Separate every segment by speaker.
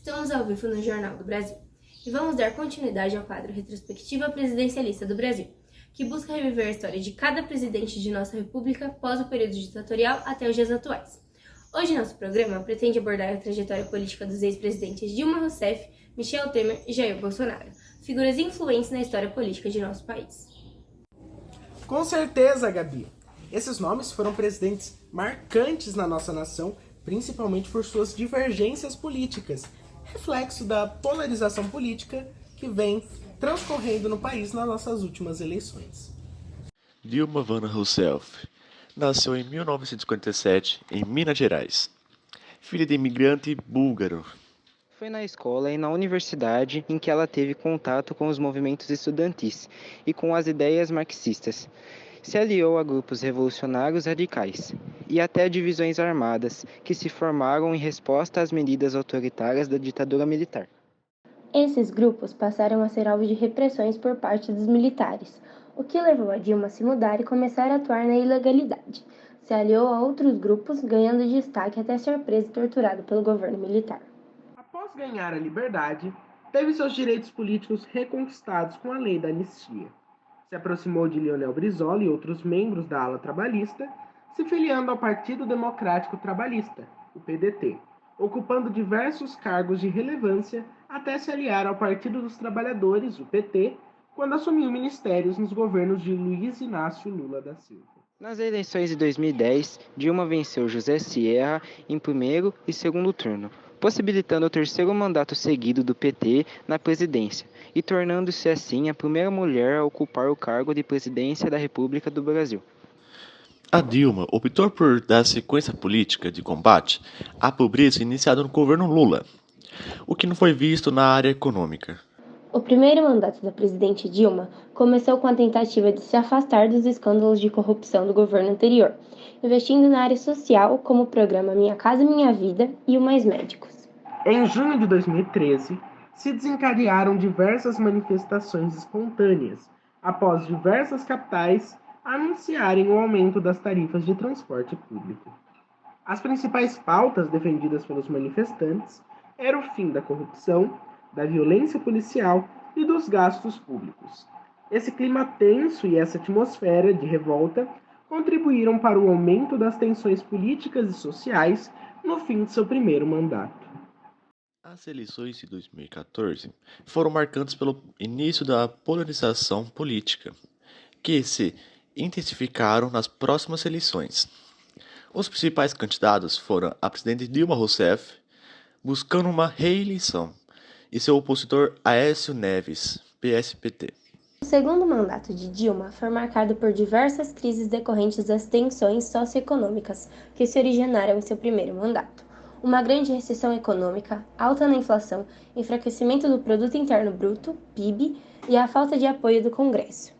Speaker 1: Estamos ao vivo no Jornal do Brasil e vamos dar continuidade ao quadro Retrospectiva Presidencialista do Brasil, que busca reviver a história de cada presidente de nossa república após o período ditatorial até os dias atuais. Hoje nosso programa pretende abordar a trajetória política dos ex-presidentes Dilma Rousseff, Michel Temer e Jair Bolsonaro, figuras influentes na história política de nosso país.
Speaker 2: Com certeza, Gabi! Esses nomes foram presidentes marcantes na nossa nação, principalmente por suas divergências políticas, reflexo da polarização política que vem transcorrendo no país nas nossas últimas eleições.
Speaker 3: Dilma Van Rousseff nasceu em 1957 em Minas Gerais, filha de imigrante búlgaro.
Speaker 4: Foi na escola e na universidade em que ela teve contato com os movimentos estudantis e com as ideias marxistas. Se aliou a grupos revolucionários radicais e até a divisões armadas que se formaram em resposta às medidas autoritárias da ditadura militar.
Speaker 5: Esses grupos passaram a ser alvo de repressões por parte dos militares, o que levou a Dilma a se mudar e começar a atuar na ilegalidade. Se aliou a outros grupos, ganhando destaque até ser preso e torturado pelo governo militar.
Speaker 2: Após ganhar a liberdade, teve seus direitos políticos reconquistados com a lei da anistia. Se aproximou de Leonel Brizola e outros membros da ala trabalhista, se filiando ao Partido Democrático Trabalhista, o PDT, ocupando diversos cargos de relevância até se aliar ao Partido dos Trabalhadores, o PT, quando assumiu ministérios nos governos de Luiz Inácio Lula da Silva.
Speaker 4: Nas eleições de 2010, Dilma venceu José Sierra em primeiro e segundo turno, possibilitando o terceiro mandato seguido do PT na presidência e tornando-se assim a primeira mulher a ocupar o cargo de presidência da República do Brasil.
Speaker 3: A Dilma optou por dar sequência política de combate à pobreza iniciada no governo Lula, o que não foi visto na área econômica.
Speaker 5: O primeiro mandato da presidente Dilma começou com a tentativa de se afastar dos escândalos de corrupção do governo anterior, investindo na área social como o programa Minha Casa Minha Vida e o Mais Médicos.
Speaker 2: Em junho de 2013, se desencadearam diversas manifestações espontâneas, após diversas capitais anunciarem o aumento das tarifas de transporte público. As principais pautas defendidas pelos manifestantes eram o fim da corrupção, da violência policial e dos gastos públicos. Esse clima tenso e essa atmosfera de revolta contribuíram para o aumento das tensões políticas e sociais no fim de seu primeiro mandato.
Speaker 3: As eleições de 2014 foram marcantes pelo início da polarização política, que se intensificaram nas próximas eleições. Os principais candidatos foram a presidente Dilma Rousseff, buscando uma reeleição, e seu opositor Aécio Neves, PSPT.
Speaker 5: O segundo mandato de Dilma foi marcado por diversas crises decorrentes das tensões socioeconômicas que se originaram em seu primeiro mandato. Uma grande recessão econômica, alta na inflação, enfraquecimento do Produto Interno Bruto, PIB, e a falta de apoio do Congresso.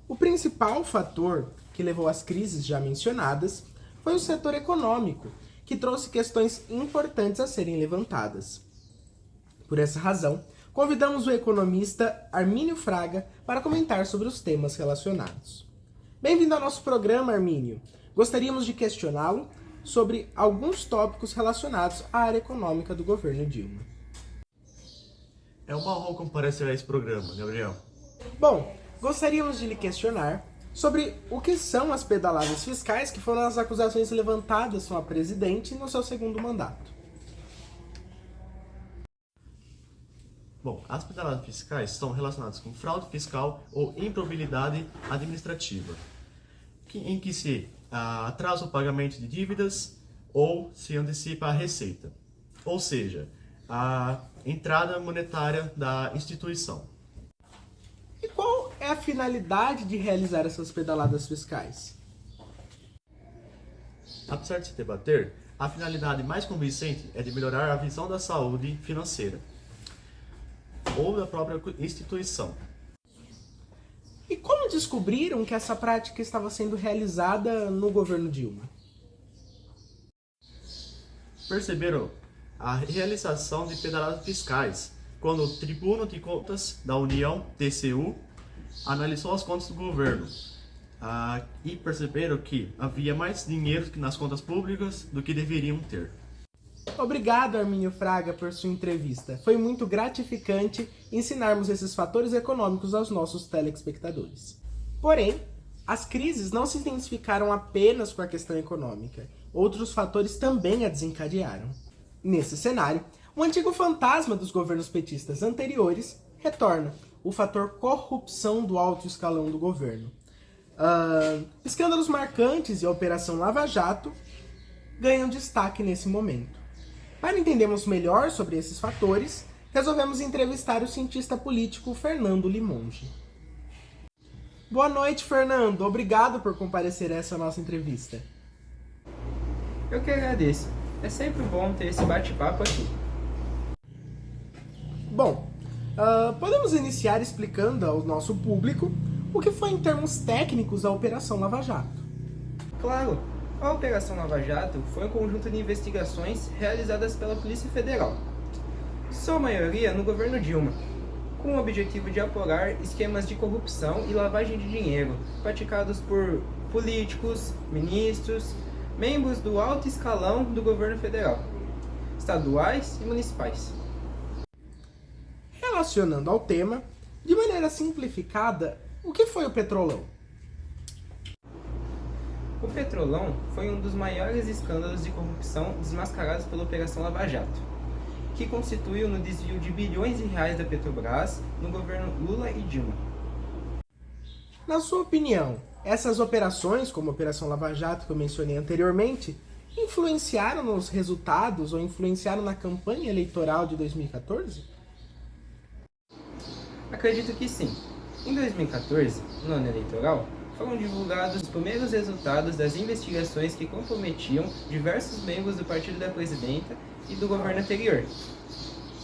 Speaker 2: O principal fator que levou às crises já mencionadas foi o setor econômico, que trouxe questões importantes a serem levantadas. Por essa razão, convidamos o economista Armínio Fraga para comentar sobre os temas relacionados. Bem-vindo ao nosso programa, Armínio. Gostaríamos de questioná-lo sobre alguns tópicos relacionados à área econômica do governo Dilma.
Speaker 3: É uma honra comparecer a esse programa, Gabriel.
Speaker 2: Bom, gostaríamos de lhe questionar sobre o que são as pedaladas fiscais, que foram as acusações levantadas com a presidente no seu segundo mandato.
Speaker 3: Bom, as pedaladas fiscais são relacionadas com fraude fiscal ou improbidade administrativa, em que se atrasa o pagamento de dívidas ou se antecipa a receita, ou seja, a entrada monetária da instituição.
Speaker 2: E qual é a finalidade de realizar essas pedaladas fiscais?
Speaker 3: Apesar de se debater, a finalidade mais convincente é de melhorar a visão da saúde financeira ou da própria instituição.
Speaker 2: E como descobriram que essa prática estava sendo realizada no governo Dilma?
Speaker 3: Perceberam a realização de pedaladas fiscais quando o Tribunal de Contas da União, TCU, analisou as contas do governo e perceberam que havia mais dinheiro nas contas públicas do que deveriam ter.
Speaker 2: Obrigado, Arminio Fraga, por sua entrevista. Foi muito gratificante ensinarmos esses fatores econômicos aos nossos telespectadores. Porém, as crises não se intensificaram apenas com a questão econômica. Outros fatores também a desencadearam. Nesse cenário, o antigo fantasma dos governos petistas anteriores retorna, o fator corrupção do alto escalão do governo. Escândalos marcantes e a Operação Lava Jato ganham destaque nesse momento. Para entendermos melhor sobre esses fatores, resolvemos entrevistar o cientista político Fernando Limonge. Boa noite, Fernando. Obrigado por comparecer a essa nossa entrevista.
Speaker 4: Eu que agradeço. É sempre bom ter esse bate-papo aqui.
Speaker 2: Bom, podemos iniciar explicando ao nosso público o que foi em termos técnicos a Operação Lava Jato.
Speaker 4: Claro, a Operação Lava Jato foi um conjunto de investigações realizadas pela Polícia Federal, sua maioria no governo Dilma, com o objetivo de apurar esquemas de corrupção e lavagem de dinheiro praticados por políticos, ministros, membros do alto escalão do governo federal, estaduais e municipais.
Speaker 2: Relacionando ao tema, de maneira simplificada, o que foi o Petrolão?
Speaker 4: O Petrolão foi um dos maiores escândalos de corrupção desmascarados pela Operação Lava Jato, que constituiu no desvio de bilhões de reais da Petrobras no governo Lula e Dilma.
Speaker 2: Na sua opinião, essas operações, como a Operação Lava Jato que eu mencionei anteriormente, influenciaram nos resultados ou influenciaram na campanha eleitoral de 2014?
Speaker 4: Acredito que sim. Em 2014, no ano eleitoral, foram divulgados os primeiros resultados das investigações que comprometiam diversos membros do partido da presidenta e do governo anterior,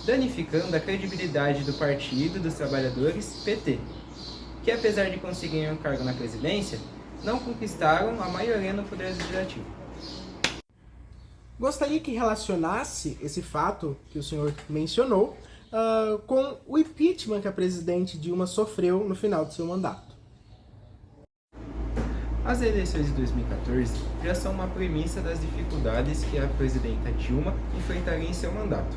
Speaker 4: danificando a credibilidade do Partido dos Trabalhadores, PT, que apesar de conseguirem um cargo na presidência, não conquistaram a maioria no Poder Legislativo.
Speaker 2: Gostaria que relacionasse esse fato que o senhor mencionou com o impeachment que a presidente Dilma sofreu no final de seu mandato.
Speaker 4: As eleições de 2014 já são uma premissa das dificuldades que a presidenta Dilma enfrentaria em seu mandato.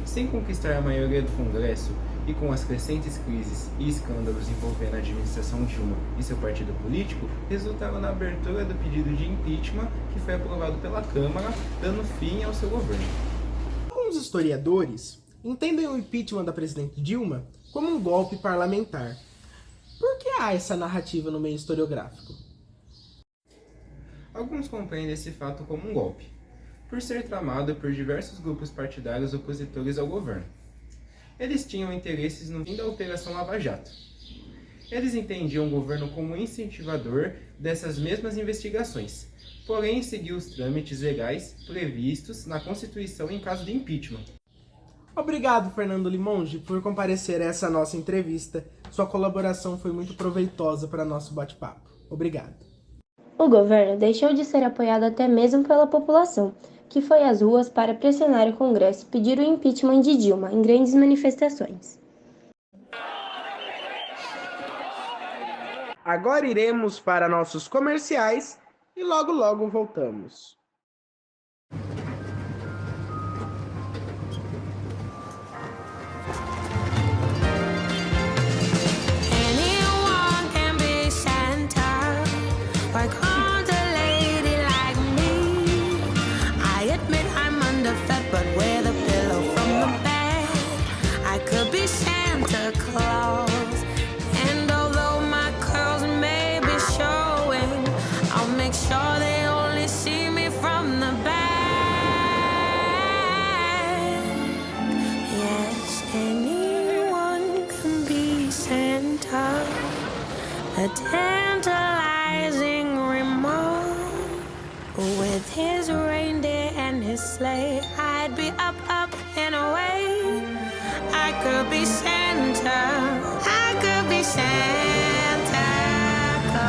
Speaker 4: Sem conquistar a maioria do Congresso e com as crescentes crises e escândalos envolvendo a administração Dilma e seu partido político, resultaram na abertura do pedido de impeachment que foi aprovado pela Câmara, dando fim ao seu governo.
Speaker 2: Alguns historiadores entendem o impeachment da presidente Dilma como um golpe parlamentar. Por que há essa narrativa no meio historiográfico?
Speaker 4: Alguns compreendem esse fato como um golpe, por ser tramado por diversos grupos partidários opositores ao governo. Eles tinham interesses no fim da Operação Lava Jato. Eles entendiam o governo como incentivador dessas mesmas investigações, porém seguiu os trâmites legais previstos na Constituição em caso de impeachment.
Speaker 2: Obrigado, Fernando Limonge, por comparecer a essa nossa entrevista. Sua colaboração foi muito proveitosa para nosso bate-papo. Obrigado.
Speaker 5: O governo deixou de ser apoiado até mesmo pela população, que foi às ruas para pressionar o Congresso e pedir o impeachment de Dilma em grandes manifestações.
Speaker 2: Agora iremos para nossos comerciais e logo voltamos.
Speaker 6: A tantalizing remote with his reindeer and his sleigh. I'd be up and away. I could be Santa. I could be Santa
Speaker 7: Claus.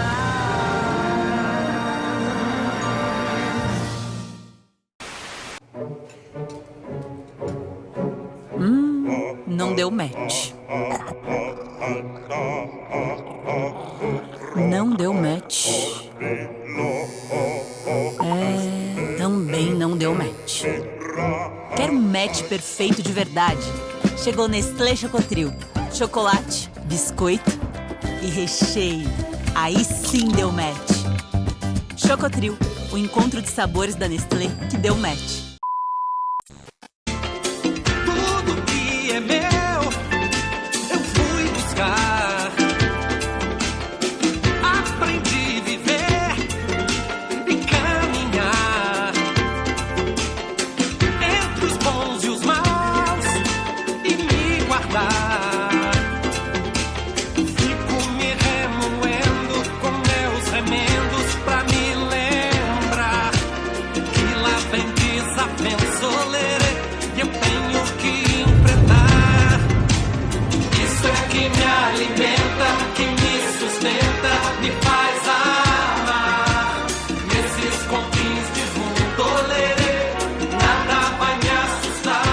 Speaker 7: Não deu match. Não deu match. Também não deu match. Quero um match perfeito de verdade. Chegou Nestlé Chocotrio. Chocolate, biscoito e recheio. Aí sim deu match. Chocotrio, o encontro de sabores da Nestlé que deu match.
Speaker 8: Tudo que é meu, eu fui buscar. Aprendi a viver e caminhar entre os bons e os maus e me guardar. Fico me remoendo com meus remendos pra me lembrar que lá vem desavençoleira e eu tenho que enfrentar. Isso é que me alimenta, que me sustenta, me faz amar. Nesses confins de mundo lerê, nada vai me assustar.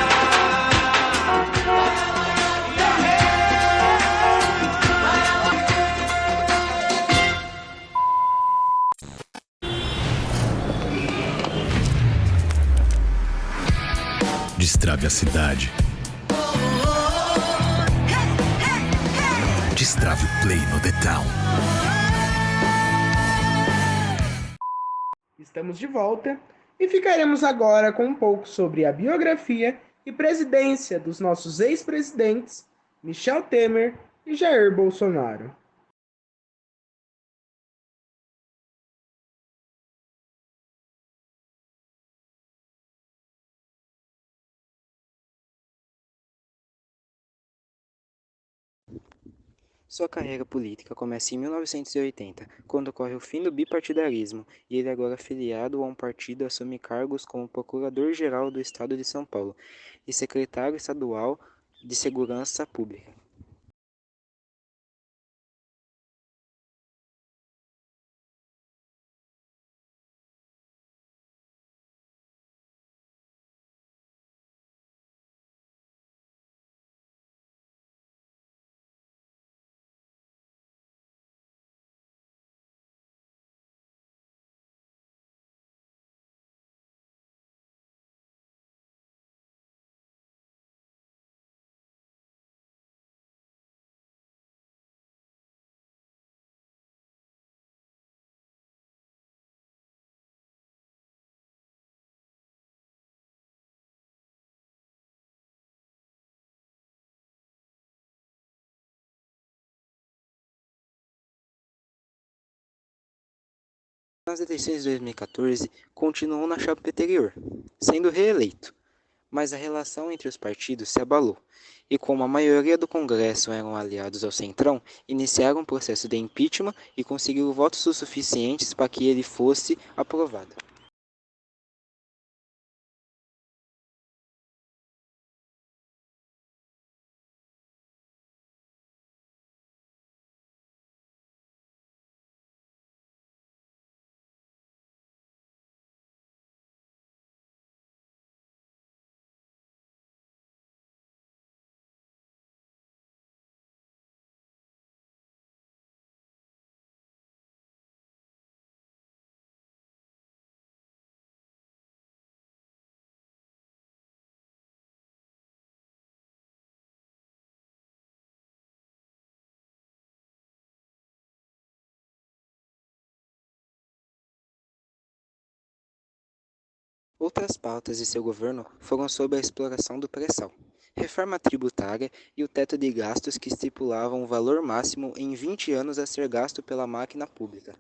Speaker 9: Destrave a cidade. Destrave o play no The Town.
Speaker 2: Estamos de volta e ficaremos agora com um pouco sobre a biografia e presidência dos nossos ex-presidentes Michel Temer e Jair Bolsonaro.
Speaker 4: Sua carreira política começa em 1980, quando ocorre o fim do bipartidarismo, e ele, agora afiliado a um partido, assume cargos como Procurador-Geral do Estado de São Paulo e Secretário Estadual de Segurança Pública. Nas eleições de 2014, continuou na chapa anterior, sendo reeleito, mas a relação entre os partidos se abalou, e como a maioria do Congresso eram aliados ao Centrão, iniciaram um processo de impeachment e conseguiram votos o suficientes para que ele fosse aprovado. Outras pautas de seu governo foram sobre a exploração do pré-sal, reforma tributária e o teto de gastos que estipulavam o valor máximo em 20 anos a ser gasto pela máquina pública.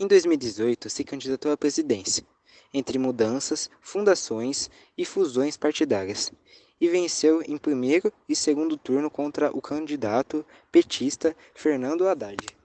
Speaker 4: Em 2018, se candidatou à presidência, entre mudanças, fundações e fusões partidárias, e venceu em primeiro e segundo turno contra o candidato petista Fernando Haddad.